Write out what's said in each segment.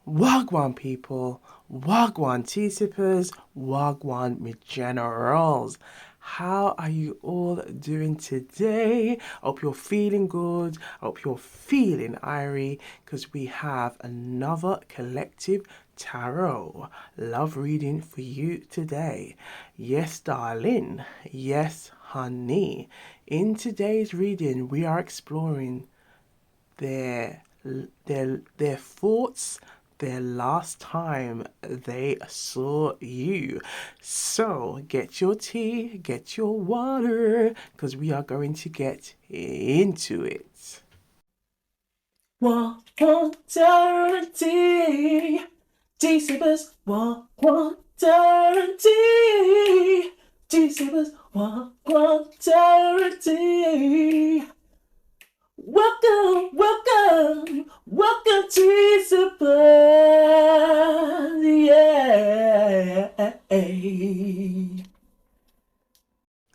Wagwan people, Wagwan tea sippers, Wagwan me generals. How are you all doing today? Hope you're feeling good. Hope you're feeling IRIE because we have another collective tarot love reading for you today. Yes, darling. Yes, honey. In today's reading, we are exploring their thoughts their last time they saw you. So get your tea, get your water, because we are going to get into it. Water tea, tea sippers, water tea, tea sippers, water tea. Welcome, welcome, welcome to Super. Yeah.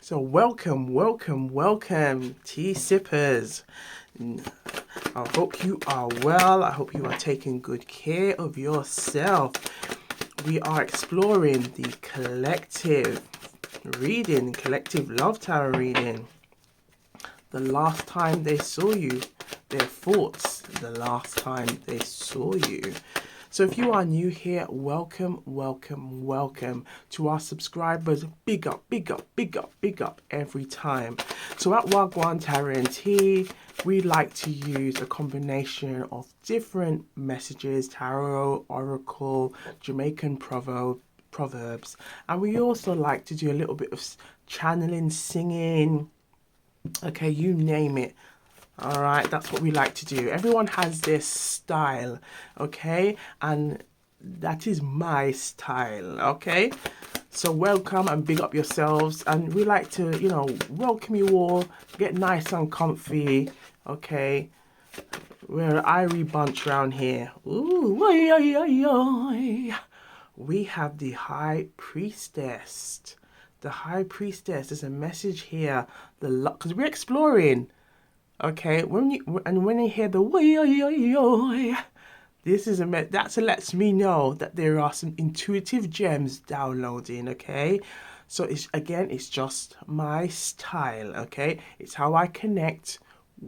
So welcome, tea sippers. I hope you are well. I hope you are taking good care of yourself. We are exploring the collective reading, collective love tarot reading. The last time they saw you, their thoughts, the last time they saw you. So if you are new here, welcome, welcome, welcome to our subscribers. Big up, big up, big up, big up every time. So at Wagwan Tarot and Tea, we like to use a combination of different messages, tarot, oracle, Jamaican proverbs, and we also like to do a little bit of channeling, singing, okay, you name it. All right, that's what we like to do. Everyone has their style, okay, and that is my style, okay. So welcome and big up yourselves, and we like to, welcome you all. Get nice and comfy, okay. We're an IRIE bunch around here. Ooh, oi, oi, oi, oi. We have the High Priestess. The High Priestess. There's a message here. Because we're exploring. Okay, when you hear the way, this is that lets me know that there are some intuitive gems downloading. Okay, so it's just my style. Okay, it's how I connect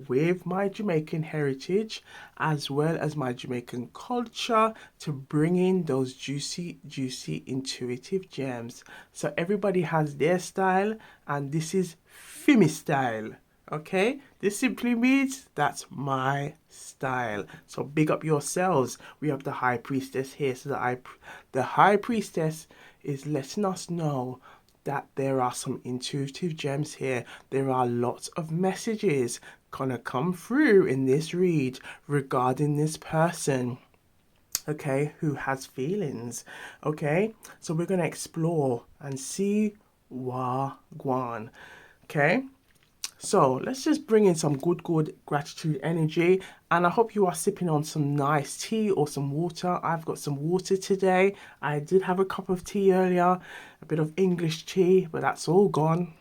with my Jamaican heritage as well as my Jamaican culture to bring in those juicy intuitive gems. So everybody has their style, and this is Fimi style. Okay, this simply means that's my style. So big up yourselves. We have the High Priestess here. So the High Priestess is letting us know that there are some intuitive gems here. There are lots of messages gonna come through in this read regarding this person, okay, who has feelings. Okay, so we're gonna explore and see Gwan. Okay, so let's just bring in some good gratitude energy, and I hope you are sipping on some nice tea or some water. I've got some water today. I did have a cup of tea earlier, a bit of English tea, but that's all gone.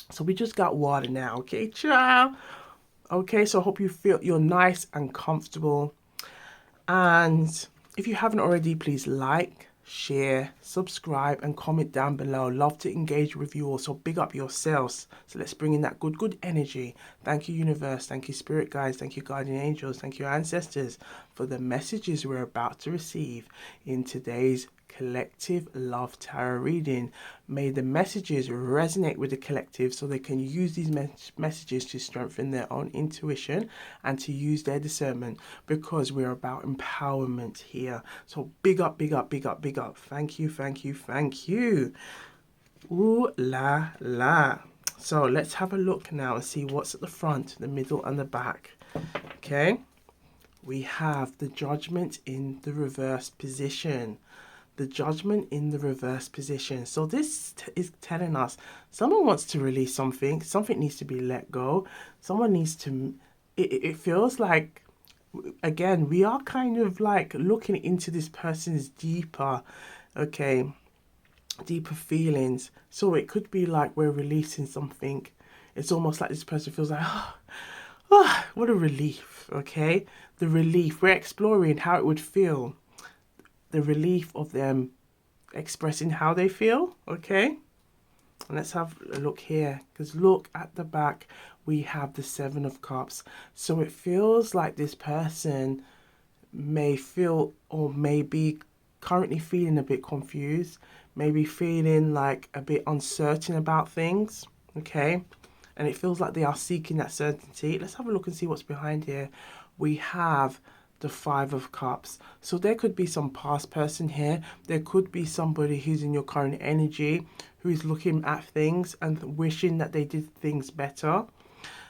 So we just got water now, okay, child? Okay, so I hope you feel you're nice and comfortable. And if you haven't already, please like, share, subscribe, and comment down below. Love to engage with you all. So big up yourselves. So let's bring in that good energy. Thank you, universe. Thank you, spirit guides. Thank you, guardian angels. Thank you, ancestors, for the messages we're about to receive in today's collective love tarot reading. May the messages resonate with the collective so they can use these messages to strengthen their own intuition and to use their discernment, because we're about empowerment here. So big up, big up, big up, big up. Thank you, thank you, thank you. Ooh la la. So let's have a look now and see what's at the front, the middle, and the back. Okay, we have the Judgment in the reverse position. The Judgment in the reverse position. So this is telling us someone wants to release something. Something needs to be let go. Someone needs to, it feels like, again, we are kind of like looking into this person's deeper, okay, deeper feelings. So it could be like we're releasing something. It's almost like this person feels like, oh, what a relief, okay? The relief. We're exploring how it would feel the relief of them expressing how they feel, okay? And let's have a look here, because look at the back, we have the Seven of Cups. So it feels like this person may feel or may be currently feeling a bit confused, maybe feeling like a bit uncertain about things, okay? And it feels like they are seeking that certainty. Let's have a look and see what's behind here. We have the Five of Cups. So there could be some past person here. There could be somebody who's in your current energy, who's looking at things and wishing that they did things better.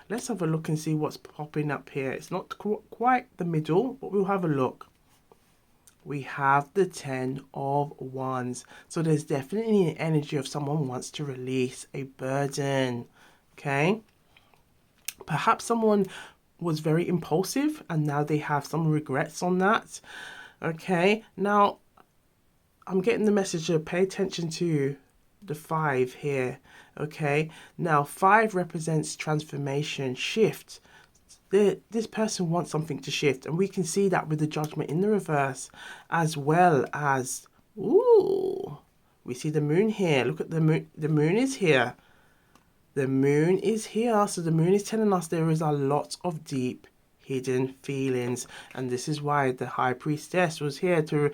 Let's have a look and see what's popping up here. It's not quite the middle, but we'll have a look. We have the Ten of Wands. So there's definitely an energy of someone who wants to release a burden, okay? Perhaps someone was very impulsive and now they have some regrets on that, okay? Now, I'm getting the message to pay attention to the 5 here, okay? Now, 5 represents transformation, shift. This person wants something to shift, and we can see that with the Judgment in the reverse, as well as, ooh, we see the moon here. Look at the moon. The moon is here. The moon is here. So the moon is telling us there is a lot of deep hidden feelings, and this is why the High Priestess was here to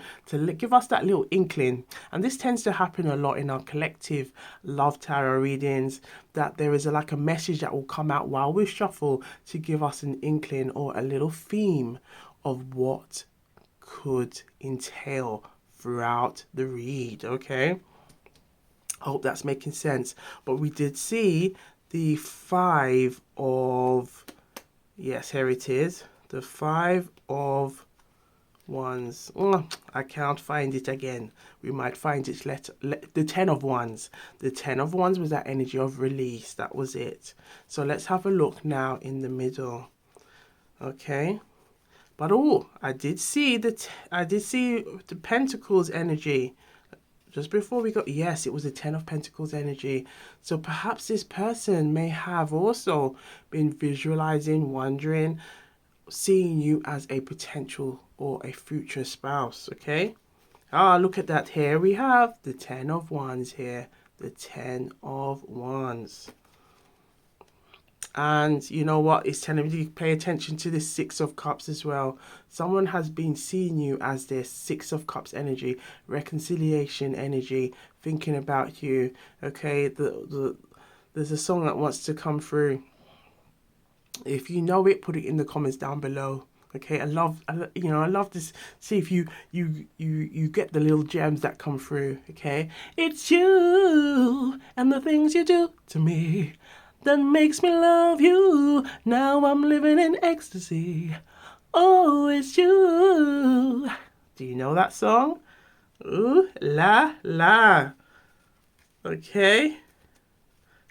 give us that little inkling. And this tends to happen a lot in our collective love tarot readings, that there is like a message that will come out while we shuffle to give us an inkling or a little theme of what could entail throughout the read, okay? I hope that's making sense. But we did see the 5 of, yes, here it is. The 5 of Wands. Oh, I can't find it again. We might find it the 10 of Wands. The 10 of Wands was that energy of release. That was it. So let's have a look now in the middle. Okay. But oh, I did see the Pentacles energy. Just before we got, yes, it was the 10 of Pentacles energy. So perhaps this person may have also been visualizing, wondering, seeing you as a potential or a future spouse, okay? Ah, look at that. Here we have the 10 of Wands here. The 10 of Wands. And you know what? It's telling me to pay attention to the 6 of Cups as well. Someone has been seeing you as this 6 of Cups energy, reconciliation energy, thinking about you. Okay, there's a song that wants to come through. If you know it, put it in the comments down below. Okay, I love this. See if you get the little gems that come through. Okay, it's you and the things you do to me that makes me love you. Now I'm living in ecstasy. Oh, it's you. Do you know that song? Ooh, la, la. Okay.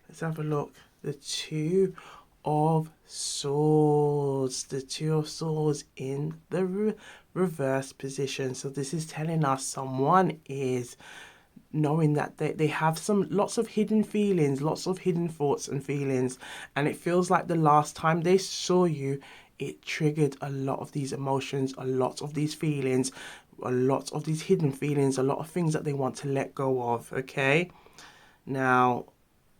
Let's have a look. The 2 of Swords. The 2 of Swords in the reverse position. So this is telling us someone is knowing that they have lots of hidden feelings, lots of hidden thoughts and feelings, and it feels like the last time they saw you, it triggered a lot of these emotions, a lot of these feelings, a lot of these hidden feelings, a lot of things that they want to let go of, okay? Now,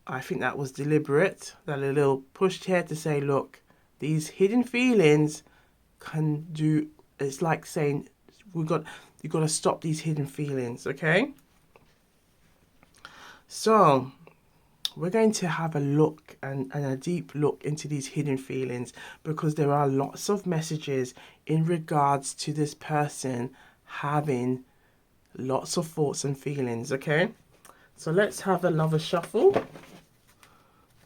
I think that was deliberate, that a little push here to say, look, these hidden feelings can do, it's like saying, you got to stop these hidden feelings, okay? So we're going to have a look and a deep look into these hidden feelings, because there are lots of messages in regards to this person having lots of thoughts and feelings, okay? So let's have another shuffle.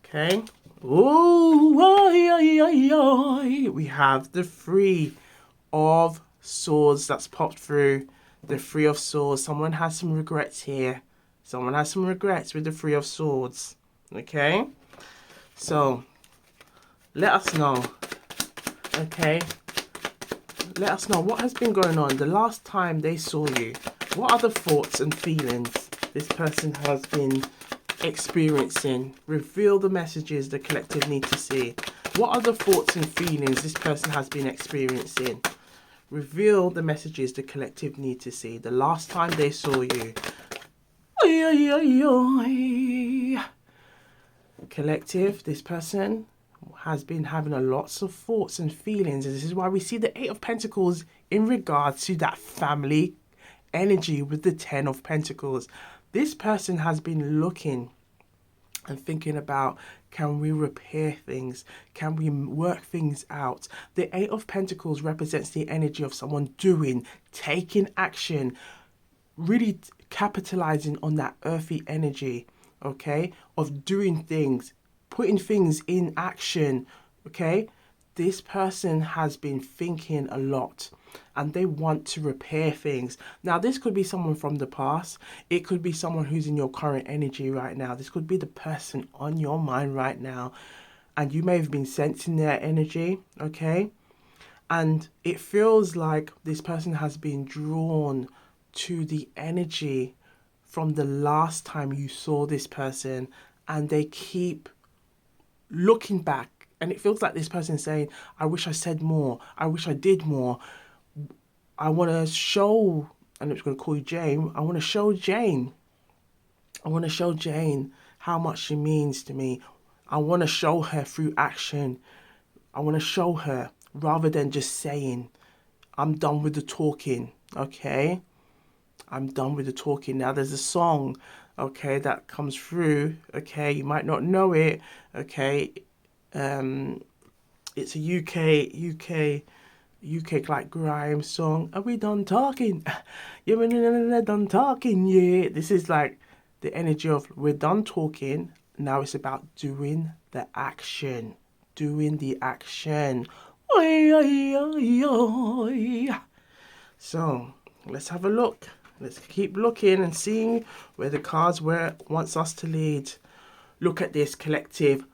Okay. Ooh, oi, oi, oi, oi. We have the 3 of Swords that's popped through. The 3 of Swords. Someone has some regrets here. Someone has some regrets with the 3 of Swords. Okay. So, let us know. Okay. Let us know what has been going on the last time they saw you. What other thoughts and feelings this person has been experiencing? Reveal the messages the collective need to see. What other thoughts and feelings this person has been experiencing? Reveal the messages the collective need to see. The last time they saw you. Oi, oi, oi, oi. Collective, this person has been having a lots of thoughts and feelings. And this is why we see the Eight of Pentacles in regards to that family energy with the Ten of Pentacles. This person has been looking and thinking about, can we repair things? Can we work things out? The Eight of Pentacles represents the energy of someone doing, taking action, really capitalizing on that earthy energy, okay, of doing things, putting things in action, okay. This person has been thinking a lot and they want to repair things. Now, this could be someone from the past. It could be someone who's in your current energy right now. This could be the person on your mind right now. And you may have been sensing their energy, okay? And it feels like this person has been drawn to the energy from the last time you saw this person, and they keep looking back, and it feels like this person saying, I wish I said more, I wish I did more, I want to show, and it's going to call you Jane, I want to show Jane how much she means to me. I want to show her through action. I want to show her rather than just saying, I'm done with the talking, okay? I'm done with the talking. Now there's a song, okay, that comes through, okay? You might not know it, okay? It's a UK like grime song. Are we done talking? Yeah, we're done talking, yeah. This is like the energy of we're done talking. Now it's about doing the action. Doing the action. Oi, oi, oi, oi. So let's have a look. Let's keep looking and seeing where the cards wants us to lead. Look at this collective.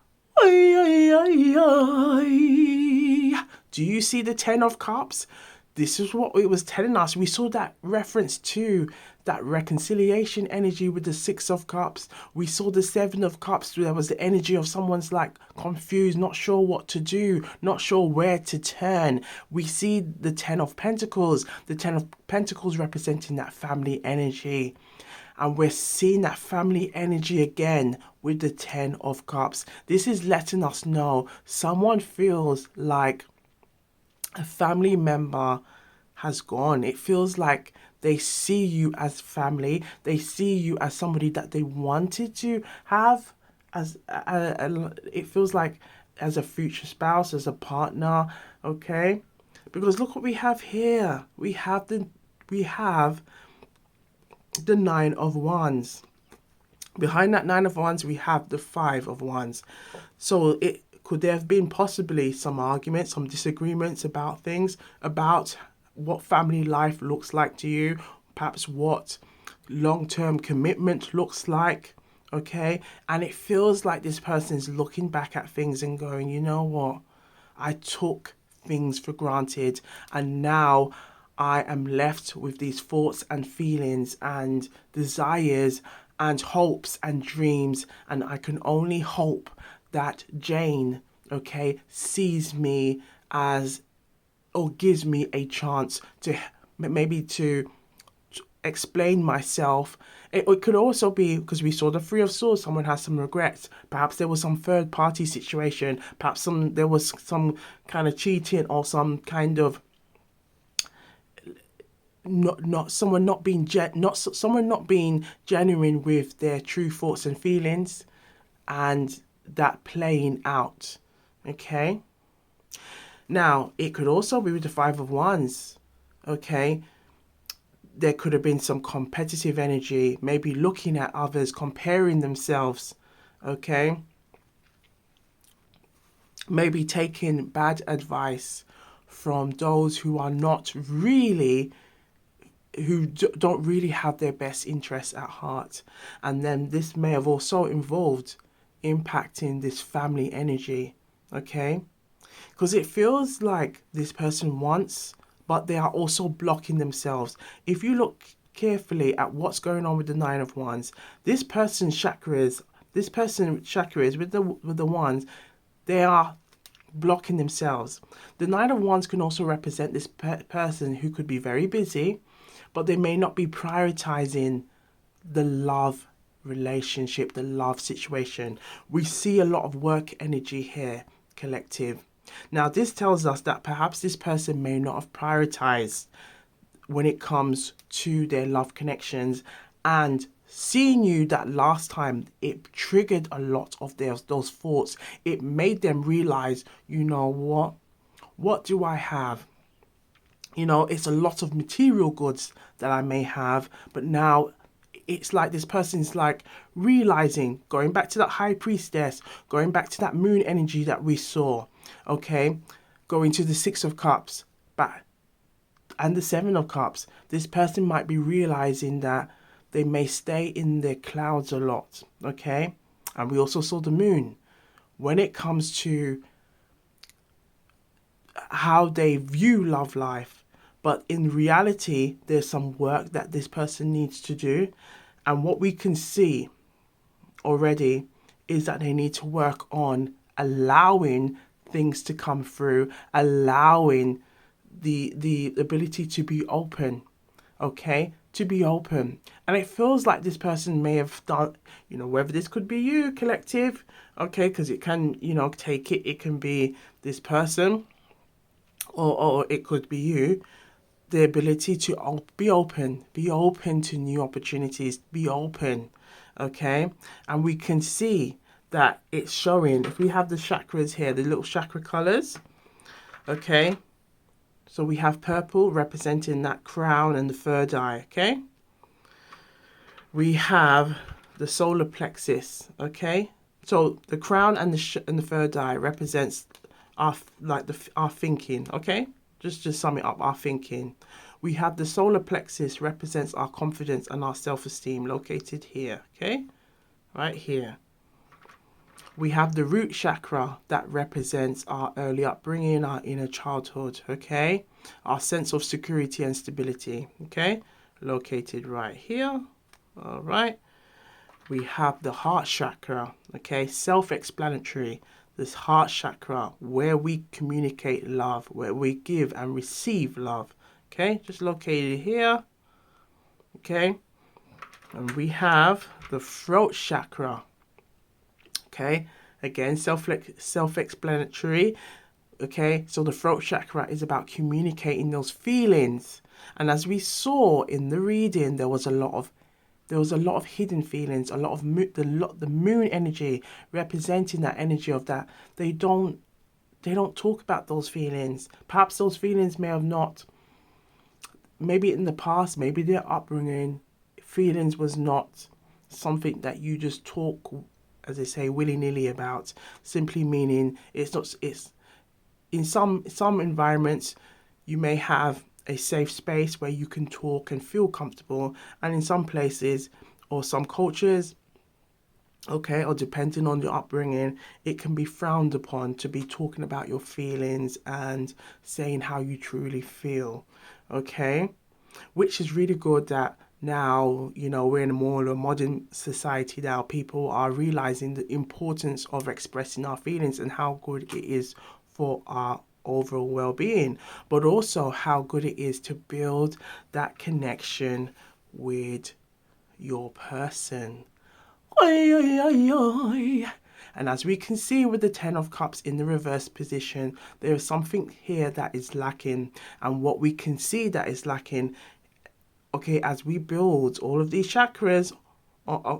Oi, oi, oi, oi. Do you see the Ten of Cups? This is what it was telling us. We saw that reference to that reconciliation energy with the Six of Cups. We saw the Seven of Cups. There was the energy of someone's like confused, not sure what to do, not sure where to turn. We see the Ten of Pentacles. The Ten of Pentacles representing that family energy. And we're seeing that family energy again with the Ten of Cups. This is letting us know someone feels like a family member has gone. It feels like they see you as family. They see you as somebody that they wanted to have as it feels like as a future spouse, as a partner, okay? Because look what we have here. We have the Nine of Wands. Behind that Nine of Wands, we have the Five of Wands. So could there have been possibly some arguments, some disagreements about things, about what family life looks like to you, perhaps what long-term commitment looks like, okay? And it feels like this person's looking back at things and going, you know what? I took things for granted, and now I am left with these thoughts and feelings and desires and hopes and dreams, and I can only hope that Jane, okay, sees me as, or gives me a chance to maybe to explain myself. It could also be because we saw the Three of Swords, someone has some regrets. Perhaps there was some third party situation. Perhaps there was some kind of cheating or some kind of someone not being genuine with their true thoughts and feelings, and that playing out, okay? Now, it could also be with the Five of Wands, okay? There could have been some competitive energy, maybe looking at others, comparing themselves, okay? Maybe taking bad advice from those who are not really, who don't really have their best interests at heart. And then this may have also involved impacting this family energy, okay? Because it feels like this person wants, but they are also blocking themselves. If you look carefully at what's going on with the Nine of Wands, this person's chakras with the wands, they are blocking themselves. The Nine of Wands can also represent this person who could be very busy, but they may not be prioritizing the love relationship, the love situation. We see a lot of work energy here, collective. Now, this tells us that perhaps this person may not have prioritized when it comes to their love connections, and seeing you that last time, it triggered a lot of those thoughts. It made them realize, you know what do I have? You know, it's a lot of material goods that I may have, but now it's like this person's like realizing, going back to that high priestess, going back to that moon energy that we saw, okay, going to the Six of Cups, back, and the Seven of Cups. This person might be realizing that they may stay in their clouds a lot, okay? And we also saw the moon. When it comes to how they view love life, but in reality, there's some work that this person needs to do. And what we can see already is that they need to work on allowing things to come through, allowing the ability to be open, okay? To be open. And it feels like this person may have done, you know, whether this could be you, collective, okay, because it can, you know, it can be this person, or it could be you. The ability to be open to new opportunities, be open, okay? And we can see that it's showing, if we have the chakras here, the little chakra colors, okay? So we have purple representing that crown and the third eye, okay? We have the solar plexus, okay? So the crown and the third eye represents our thinking, okay? Just to sum it up, our thinking. We have the solar plexus represents our confidence and our self-esteem, located here, okay? Right here. We have the root chakra that represents our early upbringing, our inner childhood, okay? Our sense of security and stability, okay? Located right here, all right? We have the heart chakra, okay? Self-explanatory. This heart chakra, where we communicate love, where we give and receive love, okay? Just located here, okay? And we have the throat chakra, okay? Again, self-explanatory, okay? So the throat chakra is about communicating those feelings. And as we saw in the reading, there was a lot of hidden feelings, a lot of the moon energy representing that energy of that. They don't talk about those feelings. Perhaps those feelings may have not, maybe in the past, maybe their upbringing, feelings was not something that you just talk, as they say, willy-nilly about, simply meaning it's in some environments you may have a safe space where you can talk and feel comfortable, and in some places or some cultures, okay, or depending on your upbringing, it can be frowned upon to be talking about your feelings and saying how you truly feel, okay? Which is really good that now, you know, we're in a more modern society now. People are realizing the importance of expressing our feelings and how good it is for our overall well-being, but also how good it is to build that connection with your person. Oy, oy, oy, oy. And as we can see with the Ten of Cups in the reverse position, there is something here that is lacking. And what we can see that is lacking, okay, as we build all of these chakras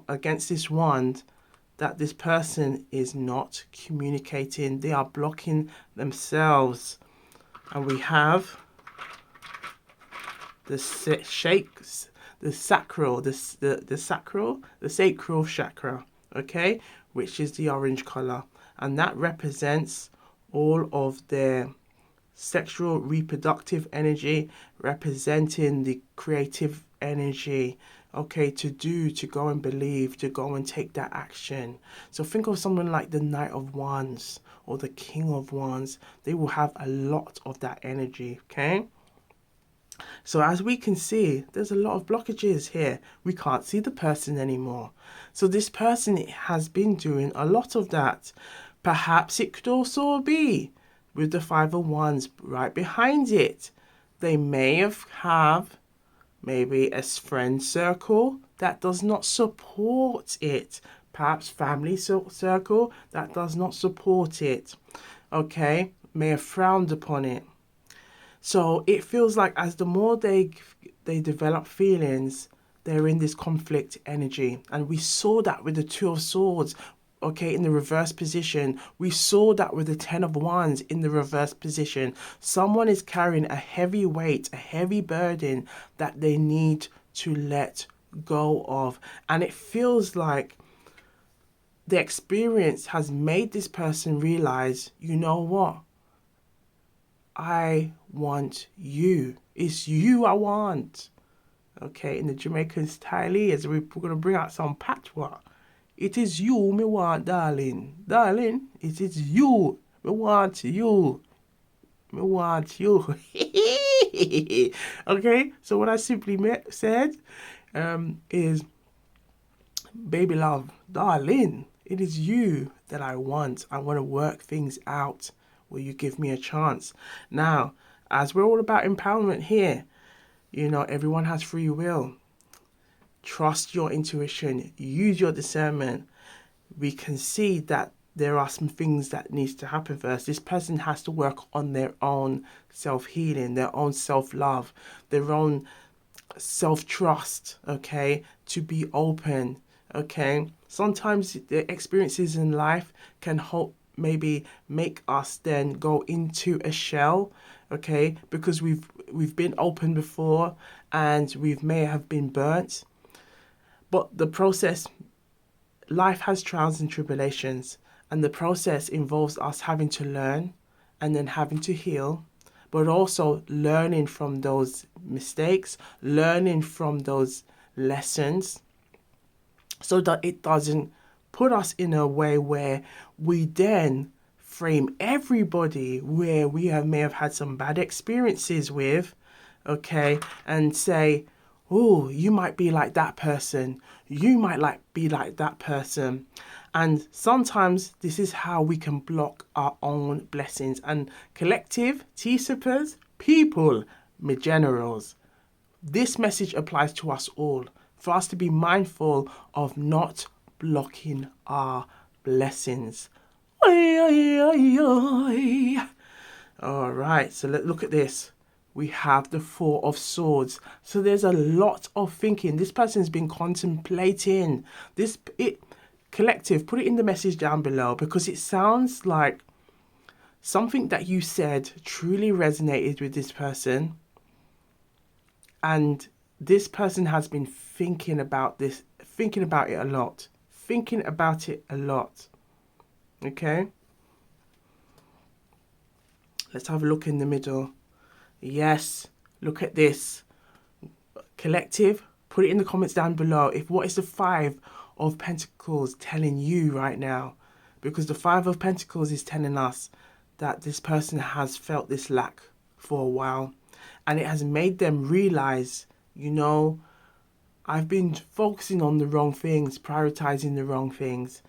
against this wand, that this person is not communicating. They are blocking themselves. And we have the shakes, the sacral chakra, okay, which is the orange color, and that represents all of their sexual reproductive energy, representing the creative energy, okay, to go and believe, to go and take that action. So think of someone like the Knight of Wands or the King of Wands. They will have a lot of that energy, okay? So as we can see, there's a lot of blockages here. We can't see the person anymore. So this person has been doing a lot of that. Perhaps it could also be with the Five of Wands right behind it. They may have maybe a friend circle that does not support it. Perhaps family circle that does not support it. Okay, may have frowned upon it. So it feels like as the more they develop feelings, they're in this conflict energy. And we saw that with the Two of Swords, okay, in the reverse position. We saw that with the Ten of Wands in the reverse position. Someone is carrying a heavy weight, a heavy burden that they need to let go of. And it feels like the experience has made this person realize, you know what? I want you. It's you I want. Okay, in the Jamaican style is we're going to bring out some patois. It is you me want, darling. Darling, it is you. Me want you. Me want you. Okay, so what I simply said is, baby love, darling, it is you that I want. I want to work things out. Will you give me a chance? Now, as we're all about empowerment here, you know, everyone has free will. Trust your intuition. Use your discernment. We can see that there are some things that needs to happen first. This person has to work on their own self-healing, their own self-love, their own self-trust, okay, to be open, okay. Sometimes the experiences in life can maybe make us then go into a shell, okay, because we've been open before and may have been burnt. But the process, life has trials and tribulations, and the process involves us having to learn and then having to heal, but also learning from those mistakes, learning from those lessons, so that it doesn't put us in a way where we then frame everybody where we may have had some bad experiences with, okay, and say, oh, you might be like that person. You might be like that person. And sometimes this is how we can block our own blessings. And collective, T-sippers, people, me generals, this message applies to us all. For us to be mindful of not blocking our blessings. Oi, oi, oi, oi. All right, so let's look at this. We have the Four of Swords. So there's a lot of thinking. This person's been contemplating. Collective, put it in the message down below, because it sounds like something that you said truly resonated with this person. And this person has been thinking about it a lot. Okay? Let's have a look in the middle. Yes, look at this. Collective, put it in the comments down below. What is the Five of Pentacles telling you right now? Because the Five of Pentacles is telling us that this person has felt this lack for a while. And it has made them realize, you know, I've been focusing on the wrong things, prioritizing the wrong things.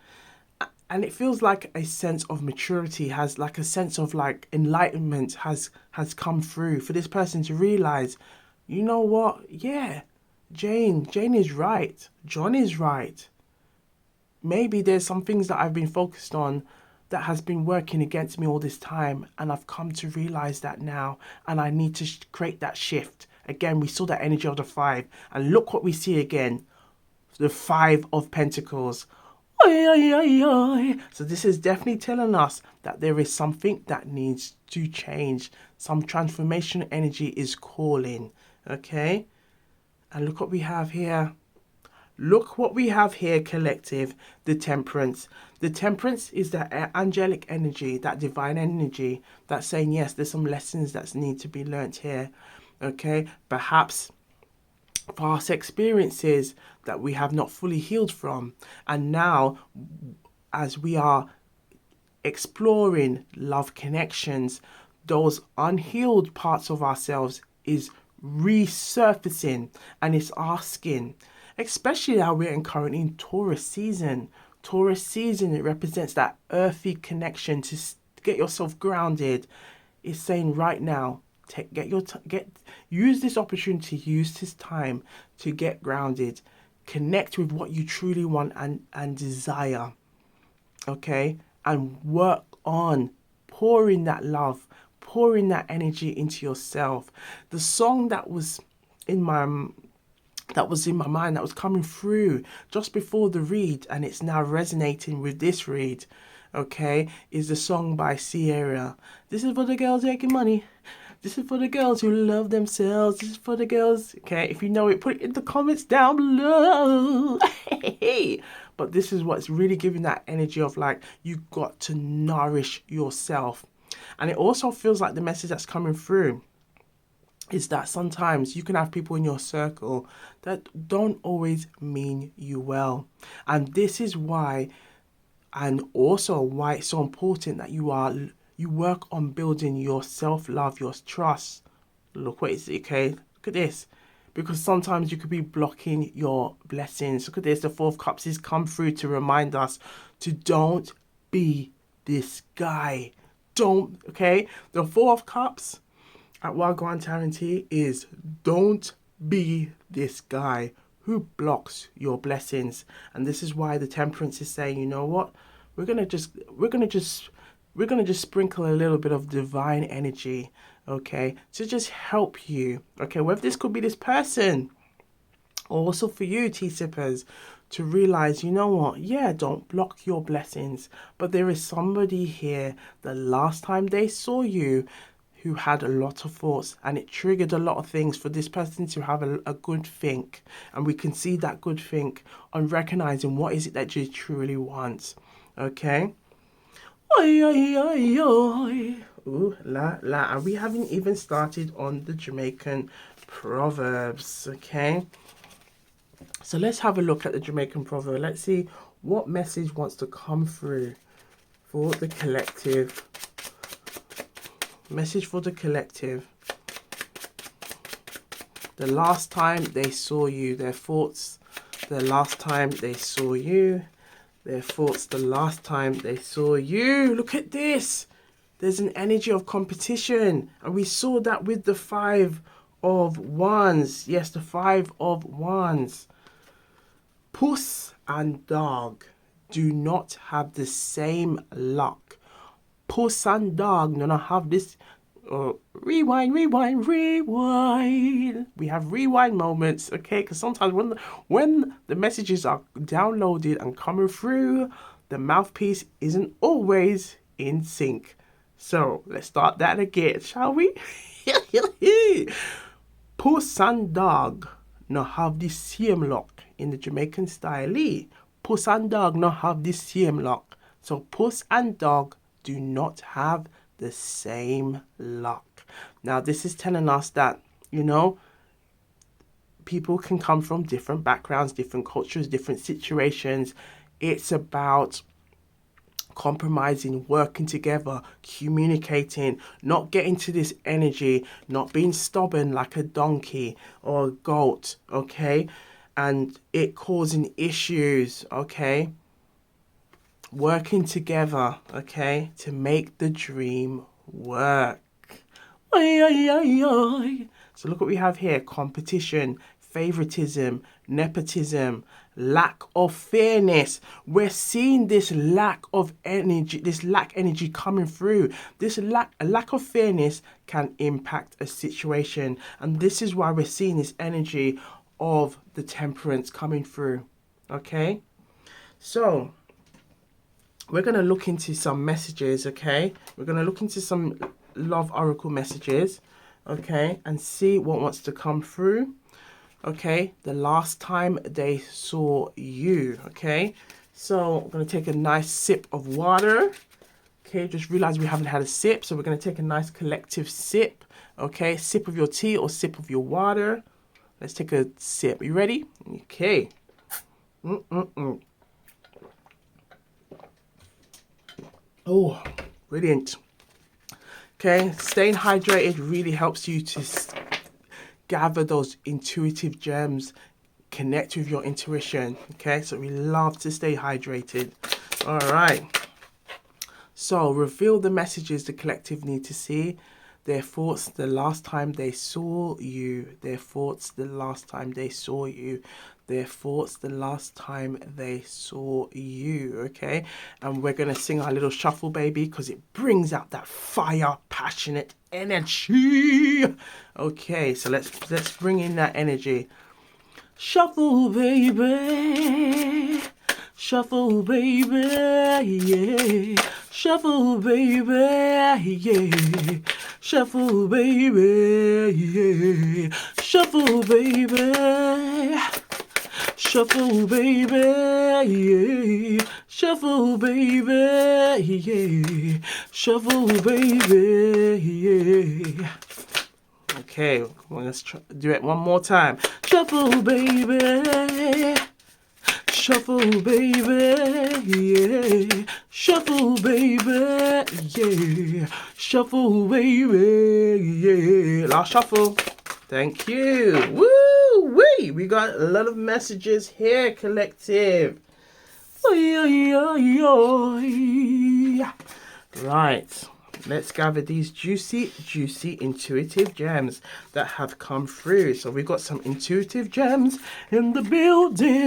And it feels like a sense of maturity like a sense of like enlightenment has come through for this person to realize, you know what? Yeah, Jane is right. John is right. Maybe there's some things that I've been focused on that has been working against me all this time, and I've come to realize that now, and I need to create that shift. Again, we saw that energy of the Five, and look what we see again, the Five of Pentacles. Oi, oi, oi, oi. So this is definitely telling us that there is something that needs to change. Some transformation energy is calling, okay? And look what we have here. Look what we have here, collective, the Temperance. The Temperance is that angelic energy, that divine energy that's saying, yes, there's some lessons that need to be learnt here, okay? Perhaps past experiences that we have not fully healed from. And now, as we are exploring love connections, those unhealed parts of ourselves is resurfacing, and it's asking, especially now we're currently in Taurus season. Taurus season, it represents that earthy connection to get yourself grounded. It's saying right now, use this opportunity, use this time to get grounded, connect with what you truly want and desire, okay? And work on pouring that love, pouring that energy into yourself. The song that was in my mind, that was coming through just before the read, and it's now resonating with this read, okay, is the song by Sierra. This is for the girls making money. This is for the girls who love themselves. This is for the girls, okay? If you know it, put it in the comments down below. But this is what's really giving that energy of like, you got to nourish yourself. And it also feels like the message that's coming through is that sometimes you can have people in your circle that don't always mean you well. And this is why, and also why it's so important that you work on building your self-love, your trust. Look what it's, okay? Look at this. Because sometimes you could be blocking your blessings. Look at this. The Four of Cups has come through to remind us to don't be this guy. Don't, okay? The Four of Cups at Gwan is don't be this guy who blocks your blessings. And this is why the Temperance is saying, you know what? We're gonna just sprinkle a little bit of divine energy, okay, to just help you, okay, whether this could be this person, or also for you, tea sippers, to realize, you know what, yeah, don't block your blessings, but there is somebody here the last time they saw you who had a lot of thoughts, and it triggered a lot of things for this person to have a good think. And we can see that good think on recognizing what is it that you truly want, okay? Oi, oi, oi, oi. Ooh, la, la. And we haven't even started on the Jamaican proverbs, okay? So let's have a look at the Jamaican proverb. Let's see what message wants to come through for the collective. Message for the collective. The last time they saw you, their thoughts. The last time they saw you. Their thoughts the last time they saw you. Look at this. There's an energy of competition. And we saw that with the Five of Wands. Yes, the Five of Wands. Puss and dog do not have the same luck. Puss and dog do not have this. Rewind. We have rewind moments, okay? Because sometimes when the messages are downloaded and coming through, the mouthpiece isn't always in sync. So let's start that again, shall we? Puss and dog not have the same luck in the Jamaican style. Puss and dog not have the same luck. So puss and dog do not have the same luck. Now, this is telling us that, you know, people can come from different backgrounds, different cultures, different situations. It's about compromising, working together, communicating, not getting to this energy, not being stubborn like a donkey or a goat, okay? And it causing issues, okay? Working together, okay, to make the dream work. Oi, oi, oi, oi. So look what we have here. Competition, favoritism, nepotism, lack of fairness. We're seeing this lack of energy coming through. A lack of fairness can impact a situation. And this is why we're seeing this energy of the Temperance coming through, okay? So we're going to look into some messages, okay? We're going to look into some love oracle messages, okay? And see what wants to come through, okay? The last time they saw you, okay? So I'm going to take a nice sip of water, okay? Just realize we haven't had a sip, so we're going to take a nice collective sip, okay? Sip of your tea or sip of your water. Let's take a sip. You ready? Okay. Oh, brilliant. Okay, staying hydrated really helps you to gather those intuitive gems, connect with your intuition. Okay, so we love to stay hydrated. All right. So reveal the messages the collective need to see. Their thoughts the last time they saw you. Their thoughts the last time they saw you. Their thoughts the last time they saw you. Okay, and we're gonna sing our little shuffle, baby, because it brings out that fire, passionate energy. Okay, so let's bring in that energy. Shuffle, baby. Shuffle, baby, yeah. Shuffle, baby, yeah. Shuffle, baby, yeah. Shuffle, baby. Shuffle, baby, yeah. Shuffle, baby, yeah. Shuffle, baby, yeah. Okay, let's do it one more time. Shuffle, baby. Shuffle, baby, yeah. Shuffle, baby, yeah. Shuffle, baby, yeah. Last shuffle. Thank you. Woo-wee. We got a lot of messages here, collective. Right. Let's gather these juicy, intuitive gems that have come through. So we've got some intuitive gems in the building.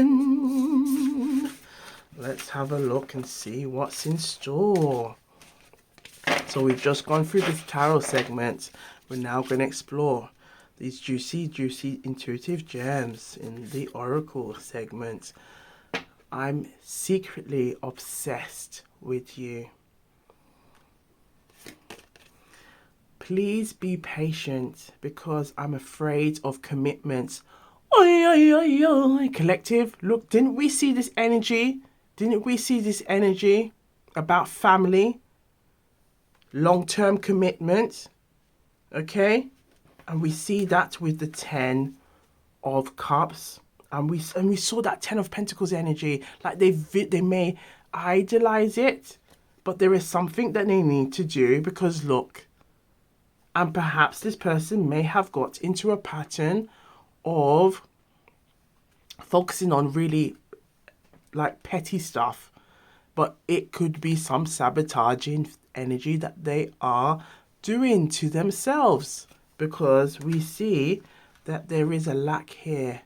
Let's have a look and see what's in store. So we've just gone through this tarot segment. We're now going to explore these juicy, intuitive gems in the oracle segment. I'm secretly obsessed with you. Please be patient because I'm afraid of commitments. Collective, look, didn't we see this energy? Didn't we see this energy about family, long-term commitment? Okay? And we see that with the 10 of Cups. And we saw that 10 of Pentacles energy. Like they may idolize it, but there is something that they need to do because look, and perhaps this person may have got into a pattern of focusing on really like petty stuff, but it could be some sabotaging energy that they are doing to themselves because we see that there is a lack here.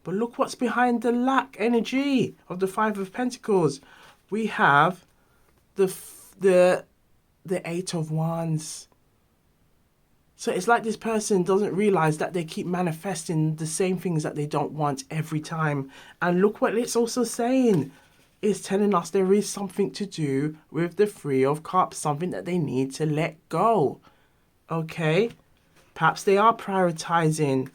But look what's behind the lack energy of the 5 of Pentacles. We have the 8 of Wands. So it's like this person doesn't realize that they keep manifesting the same things that they don't want every time. And look what it's also saying. It's telling us there is something to do with the 3 of Cups, something that they need to let go. Okay? Perhaps they are prioritizing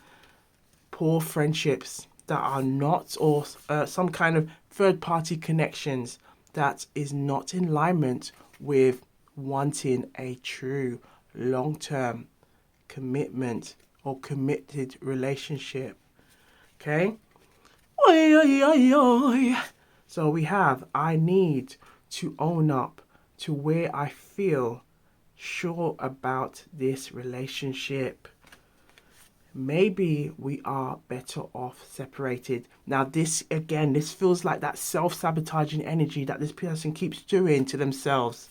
poor friendships that are not, or some kind of third-party connections that is not in alignment with wanting a true long-term commitment or committed relationship. Okay? So we have, I need to own up to where I feel sure about this relationship. Maybe we are better off separated. Now this, again, this feels like that self-sabotaging energy that this person keeps doing to themselves.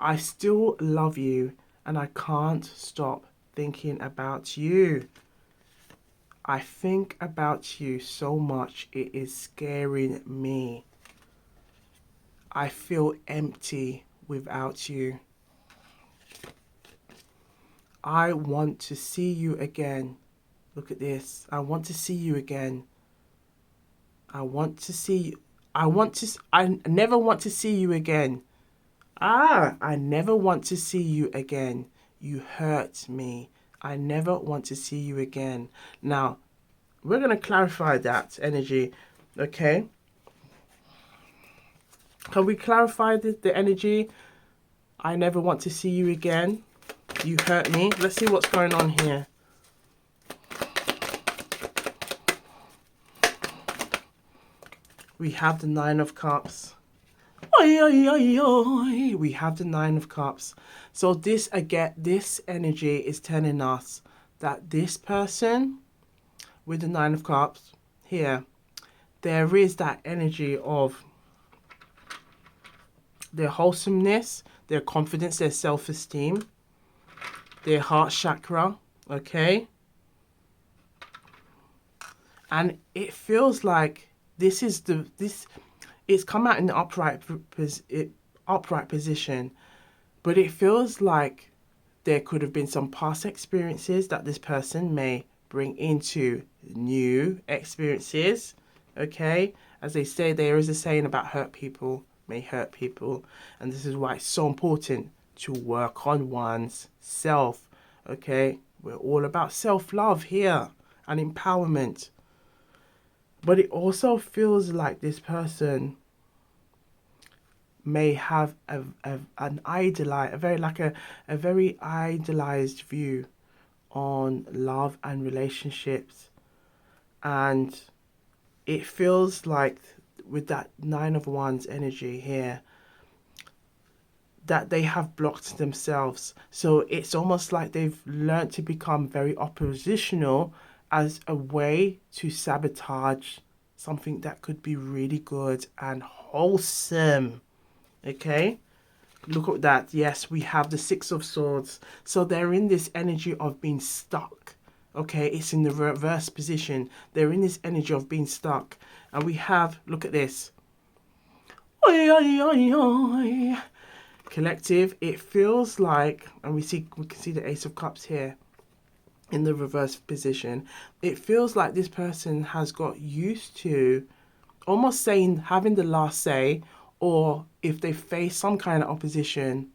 I still love you and I can't stop thinking about you. I think about you so much it is scaring me. I feel empty without you. I want to see you again. Look at this. I want to see you again. I never want to see you again. I never want to see you again. You hurt me. I never want to see you again. Now, we're going to clarify that energy, okay? Can we clarify the energy? I never want to see you again. You hurt me. Let's see what's going on here. We have the 9 of Cups. We have the 9 of Cups. So this, again, this energy is telling us that this person with the 9 of Cups here, there is that energy of their wholesomeness, their confidence, their self-esteem, their heart chakra, okay? And it feels like this is it's come out in the upright position, but it feels like there could have been some past experiences that this person may bring into new experiences, okay? As they say, there is a saying about hurt people may hurt people, and this is why it's so important to work on one's self, okay? We're all about self-love here and empowerment. But it also feels like this person may have a very idealized view on love and relationships, and it feels like with that Nine of Wands energy here that they have blocked themselves. So it's almost like they've learned to become very oppositional as a way to sabotage something that could be really good and wholesome. Okay, look at that. Yes, we have the Six of Swords. So they're in this energy of being stuck. Okay, it's in the reverse position. They're in this energy of being stuck. And we have, look at this. Oi, oi, oi, oi. Collective, it feels like, and we can see the Ace of Cups here in the reverse position. It feels like this person has got used to almost having the last say, or if they face some kind of opposition,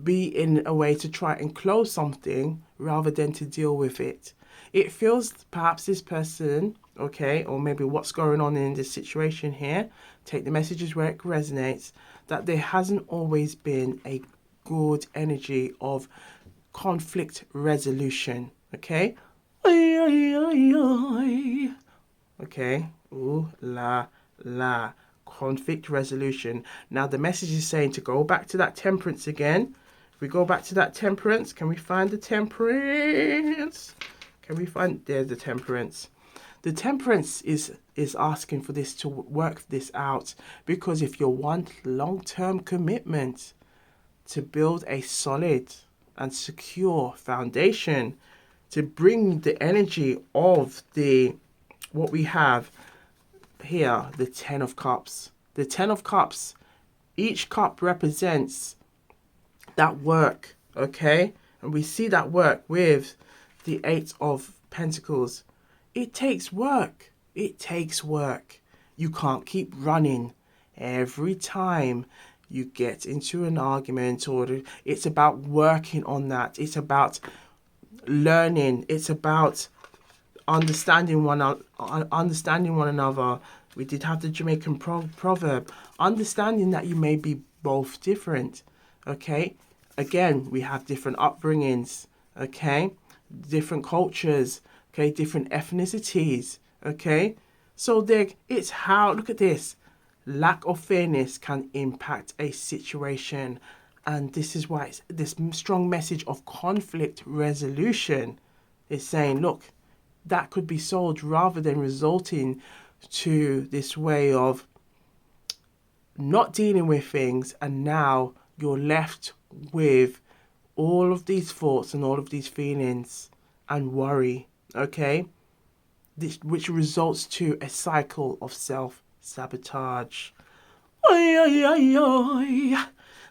be in a way to try and close something rather than to deal with it. It feels perhaps this person, okay, or maybe what's going on in this situation here, take the messages where it resonates, that there hasn't always been a good energy of conflict resolution, okay? Okay, ooh la la, conflict resolution. Now the message is saying to go back to that Temperance again. If we go back to that Temperance, can we find the Temperance? Can we find, there's the Temperance. The Temperance is asking for this to work this out, because if you want long-term commitment to build a solid and secure foundation, to bring the energy of what we have here, the Ten of Cups. The Ten of Cups, each cup represents that work, okay? And we see that work with the Eight of Pentacles. It takes work. It takes work. You can't keep running every time you get into an argument, or it's about working on that. It's about learning. It's about understanding one another. We did have the Jamaican proverb, understanding that you may be both different, okay? Again, we have different upbringings, okay? Different cultures, okay? Different ethnicities, okay? So it's how, look at this, lack of fairness can impact a situation. And this is why it's this strong message of conflict resolution is saying, look, that could be solved rather than resulting to this way of not dealing with things, and now you're left with all of these thoughts and all of these feelings and worry, okay? Which results to a cycle of self-sabotage. Oi, oi, oi, oi.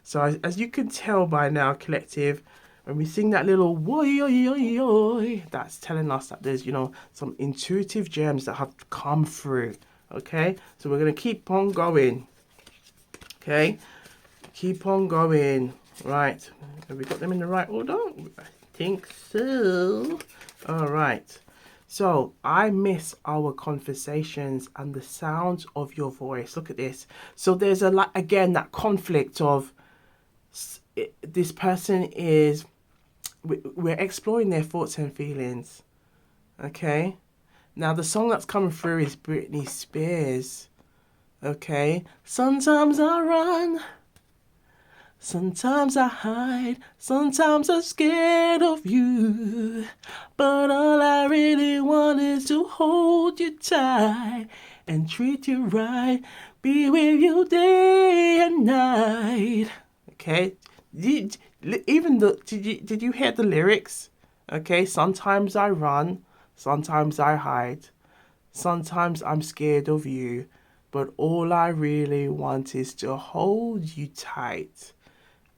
So as you can tell by now, collective, when we sing that little oi, oi, oi, oi, that's telling us that there's, some intuitive gems that have come through, okay? So we're going to keep on going, okay? Keep on going. Right. Have we got them in the right order? I think so. All right. So I miss our conversations and the sounds of your voice. Look at this. So there's again that conflict of this person is, we're exploring their thoughts and feelings. Okay. Now the song that's coming through is Britney Spears. Okay. Sometimes I run. Sometimes I hide, sometimes I'm scared of you, but all I really want is to hold you tight and treat you right Be with you day and night. Okay. Even the did you hear the lyrics? Okay. Sometimes I run, sometimes I hide, sometimes I'm scared of you, but all I really want is to hold you tight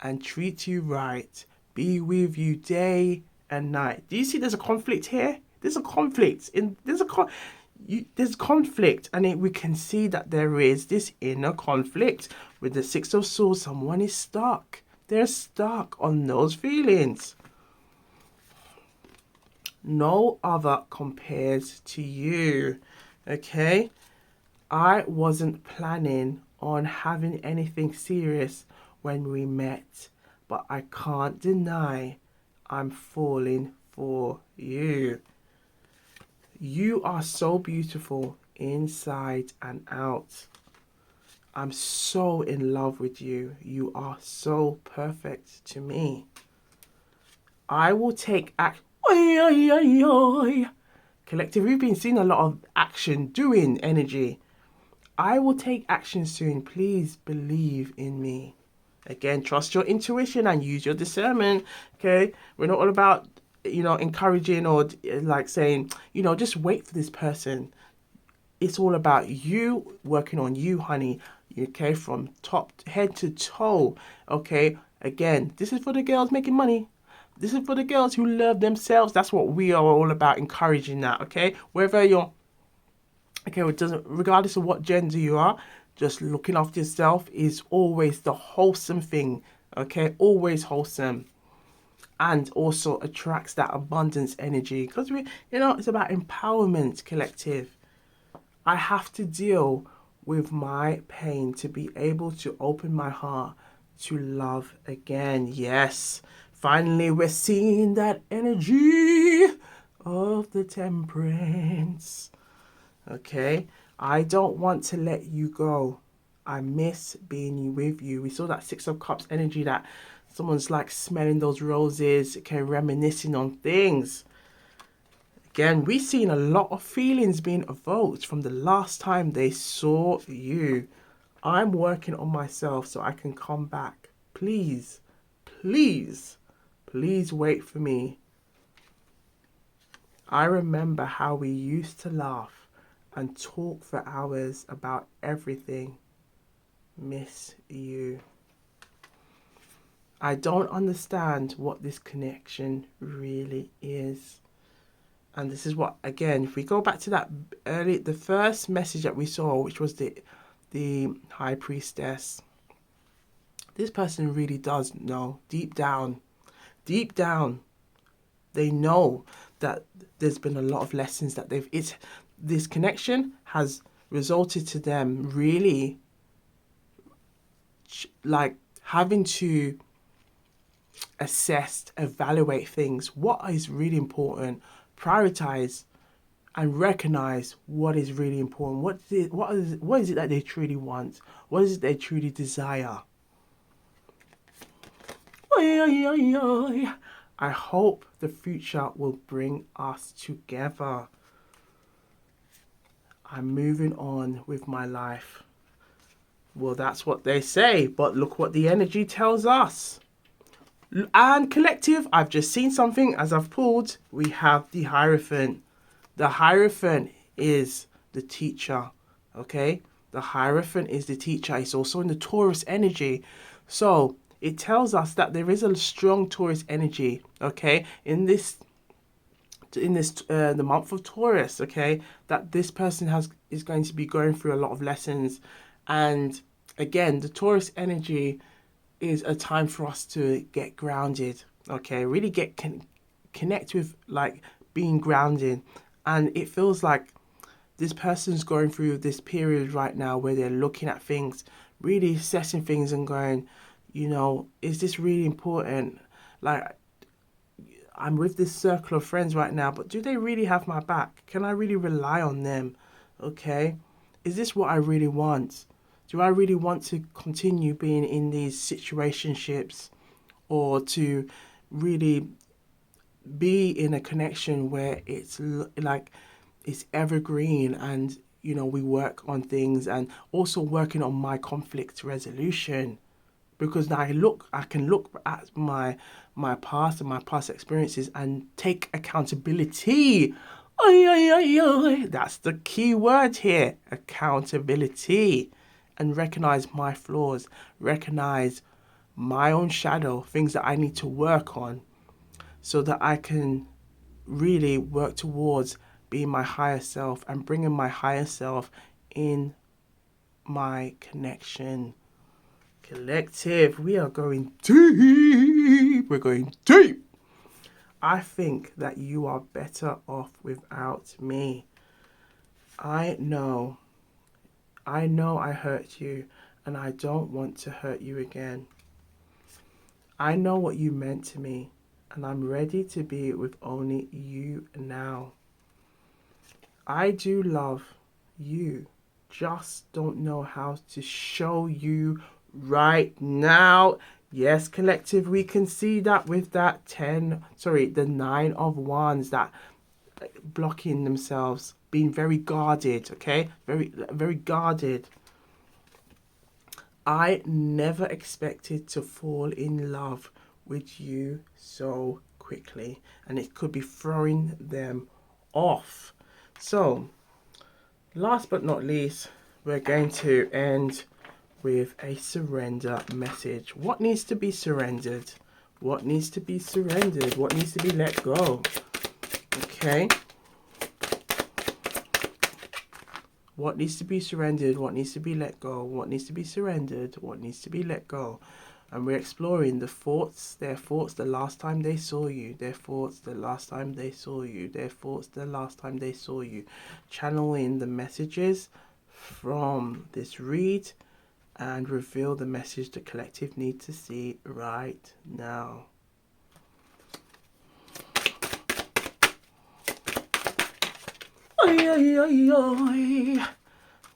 and treat you right. Be with you day and night. Do you see there's a conflict here? There's a conflict there's conflict, and we can see that there is this inner conflict with the Six of Swords. Someone is stuck. They're stuck on those feelings. No other compares to you. Okay? I wasn't planning on having anything serious when we met, but I can't deny I'm falling for you. You are so beautiful inside and out. I'm so in love with you. You are so perfect to me. I will take action. Collective, we've been seeing a lot of action, doing energy. I will take action soon. Please believe in me. Again, trust your intuition and use your discernment. Okay, we're not all about encouraging or like saying just wait for this person. It's all about you working on you, honey. Okay, from top head to toe. Okay, again, this is for the girls making money. This is for the girls who love themselves. That's what we are all about, encouraging that. Okay, whether you're it doesn't, regardless of what gender you are, just looking after yourself is always the wholesome thing. Okay, always wholesome, and also attracts that abundance energy because it's about empowerment. Collective, I have to deal with my pain to be able to open my heart to love again. Yes, finally we're seeing that energy of the temperance. Okay, I don't want to let you go. I miss being with you. We saw that Six of Cups energy, that someone's like smelling those roses, okay, reminiscing on things. Again, we've seen a lot of feelings being evoked from the last time they saw you. I'm working on myself so I can come back. Please, please, please wait for me. I remember how we used to laugh and talk for hours about everything. Miss you. I don't understand what this connection really is. And this is what, again, if we go back to that the first message that we saw, which was the High Priestess. This person really does know deep down, they know that there's been a lot of lessons that this connection has resulted to them really like having to assess, evaluate things. What is really important, prioritize and recognize what is really important. What is it that they truly want? What is it they truly desire? I hope the future will bring us together. I'm moving on with my life. Well, that's what they say, but look what the energy tells us. And collective, I've just seen something as I've pulled. We have the Hierophant. The Hierophant is the teacher, okay? The Hierophant is the teacher. It's also in the Taurus energy. So it tells us that there is a strong Taurus energy, okay? In this the month of Taurus, okay, that this person is going to be going through a lot of lessons. And again, the Taurus energy is a time for us to get grounded, okay, really get connect with like being grounded. And it feels like this person's going through this period right now where they're looking at things, really assessing things and going, is this really important? Like, I'm with this circle of friends right now, but do they really have my back? Can I really rely on them? Okay, is this what I really want? Do I really want to continue being in these situationships, or to really be in a connection where it's like it's evergreen and you know, we work on things, and also working on my conflict resolution. Because now I can look at my past and my past experiences and take accountability. Oy, oy, oy, oy. That's the key word here, accountability. And recognize my flaws, recognize my own shadow, things that I need to work on so that I can really work towards being my higher self and bringing my higher self in my connection. Collective, we are going deep. We're going deep. I think that you are better off without me. I know I hurt you, and I don't want to hurt you again. I know what you meant to me, and I'm ready to be with only you now. I do love you, just don't know how to show you right now. Yes, collective, we can see that with that the 9 of Wands, that blocking themselves, being very guarded, okay? Very guarded. I never expected to fall in love with you so quickly, and it could be throwing them off. So, last but not least, we're going to end with a surrender message. What needs to be surrendered? What needs to be surrendered? What needs to be let go? Okay. What needs to be surrendered? What needs to be let go? What needs to be surrendered? What needs to be let go? And we're exploring their thoughts, the last time they saw you, their thoughts, the last time they saw you, their thoughts, the last time they saw you. Channeling the messages from this read and reveal the message the collective need to see right now.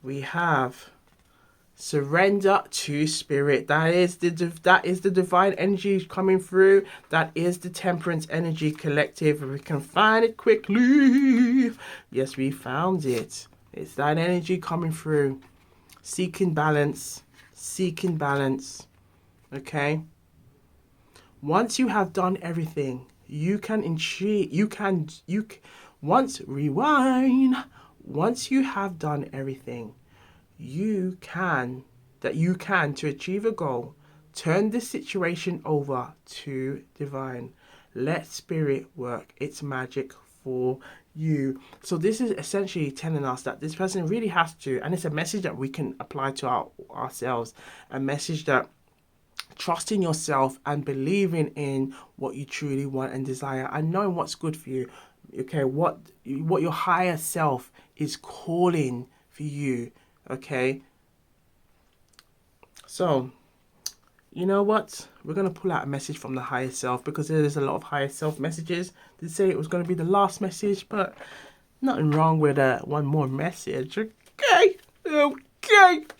We have surrender to spirit. That is the divine energy coming through. That is the temperance energy, collective. We can find it quickly. Yes, we found it. It's that energy coming through, seeking balance. Okay. Once you have done everything, once you have done everything you can to achieve a goal, turn this situation over to divine. Let spirit work its magic for you. So this is essentially telling us that this person really has to, and it's a message that we can apply to ourselves, a message that trusting yourself and believing in what you truly want and desire, and knowing what's good for you. Okay, what your higher self is calling for you. Okay, so you know what, we're going to pull out a message from the higher self, because there's a lot of higher self messages. Did say it was going to be the last message, but nothing wrong with one more message. Okay,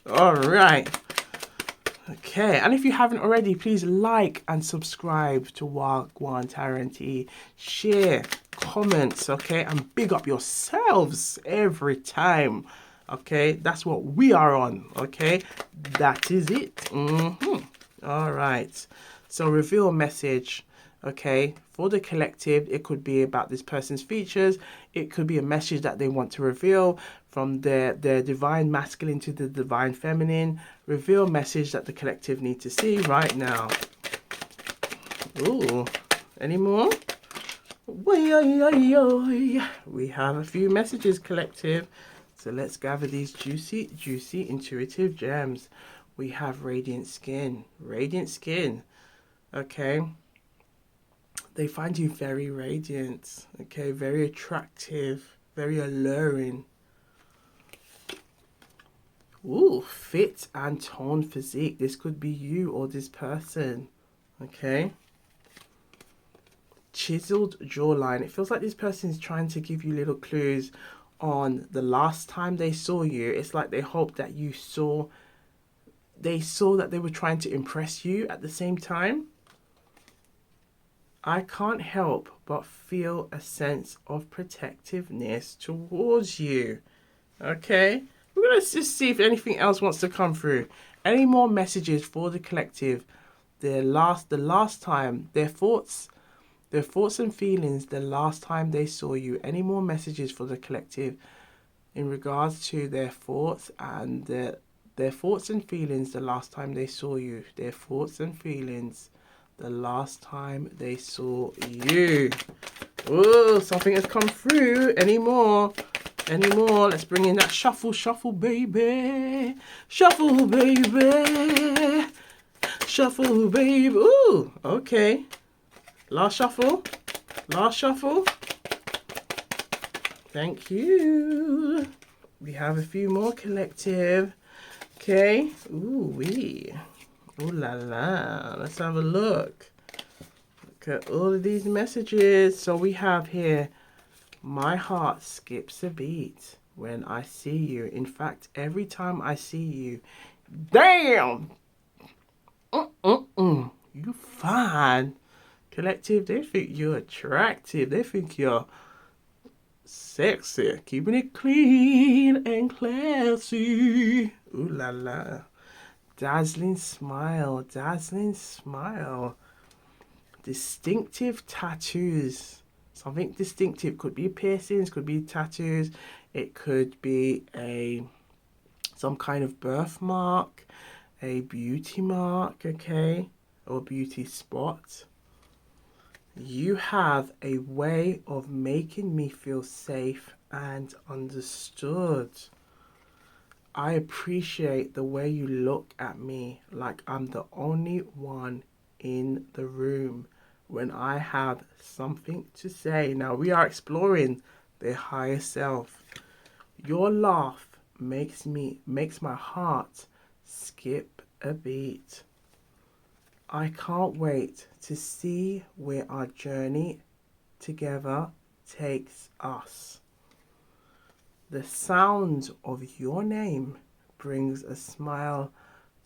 all right. Okay, and if you haven't already, please like and subscribe to Gwan Tarrant. Share, comments, okay, and big up yourselves every time. Okay, that's what we are on. Okay, that is it. All right. So reveal a message. Okay, for the collective, it could be about this person's features. It could be a message that they want to reveal from their divine masculine to the divine feminine. Reveal a message that the collective need to see right now. Ooh, any more? We have a few messages, collective. So let's gather these juicy, intuitive gems. We have radiant skin. Okay. They find you very radiant, okay, very attractive, very alluring. Ooh, fit and toned physique. This could be you or this person, okay. Chiseled jawline. It feels like this person is trying to give you little clues on the last time they saw you. It's like they hoped that you saw that they were trying to impress you at the same time. I can't help but feel a sense of protectiveness towards you. Okay, we're gonna just see if anything else wants to come through. Any more messages for the collective? The last time, their thoughts and feelings the last time they saw you. Any more messages for the collective in regards to their thoughts and their thoughts and feelings the last time they saw you. Their thoughts and feelings the last time they saw you. Oh, something has come through. Any more? Any more? Let's bring in that shuffle, shuffle, baby. Shuffle, baby. Shuffle, baby. Ooh, okay. Last shuffle. Last shuffle. Thank you. We have a few more, collective. Okay. Ooh, wee. Ooh la la. Let's have a look. Look at all of these messages. So we have here, my heart skips a beat when I see you. In fact, every time I see you, damn! You fine. Collective, they think you're attractive. They think you're sexy. Keeping it clean and classy. Ooh la la. Dazzling smile. Dazzling smile. Distinctive tattoos. Something distinctive. Could be piercings, could be tattoos. It could be some kind of birthmark, a beauty mark, okay, or beauty spot. You have a way of making me feel safe and understood. I appreciate the way you look at me like I'm the only one in the room when I have something to say. Now we are exploring their higher self. Your laugh makes my heart skip a beat. I can't wait to see where our journey together takes us. The sound of your name brings a smile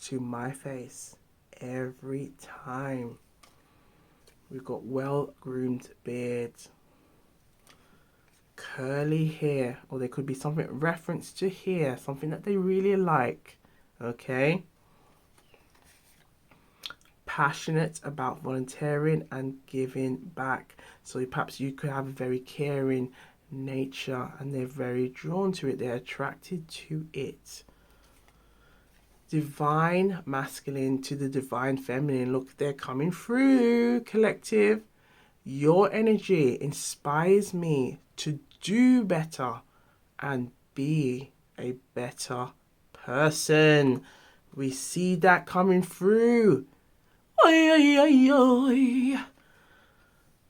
to my face every time. We've got well-groomed beards, curly hair, or there could be something reference to hair, something that they really like, okay? Passionate about volunteering and giving back. So perhaps you could have a very caring nature and they're very drawn to it. They're attracted to it. Divine masculine to the divine feminine. Look, they're coming through, collective. Your energy inspires me to do better and be a better person. We see that coming through. Oi, oi, oi, oi.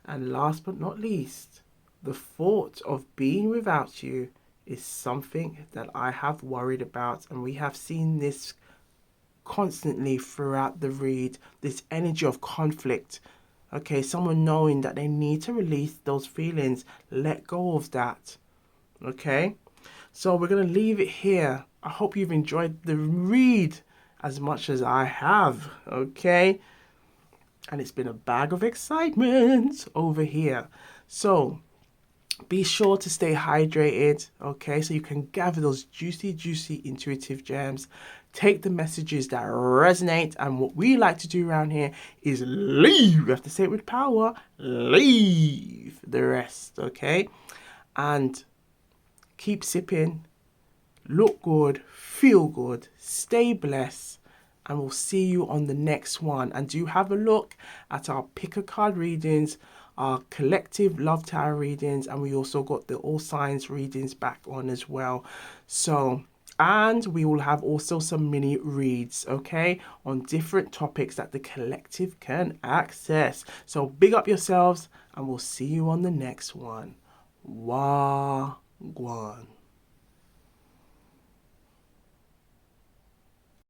And last but not least, the thought of being without you is something that I have worried about, and we have seen this constantly throughout the read, this energy of conflict. Okay, someone knowing that they need to release those feelings, let go of that. Okay, so we're going to leave it here. I hope you've enjoyed the read as much as I have. Okay, and it's been a bag of excitement over here. So be sure to stay hydrated, okay, so you can gather those juicy intuitive gems. Take the messages that resonate, and what we like to do around here is leave. You have to say it with power. Leave the rest, okay? And keep sipping, look good, feel good, stay blessed, and we'll see you on the next one. And do have a look at our pick a card readings, our collective love tower readings, and we also got the all signs readings back on as well. So, and we will have also some mini reads, okay, on different topics that the collective can access. So big up yourselves, and we'll see you on the next one. Gwan.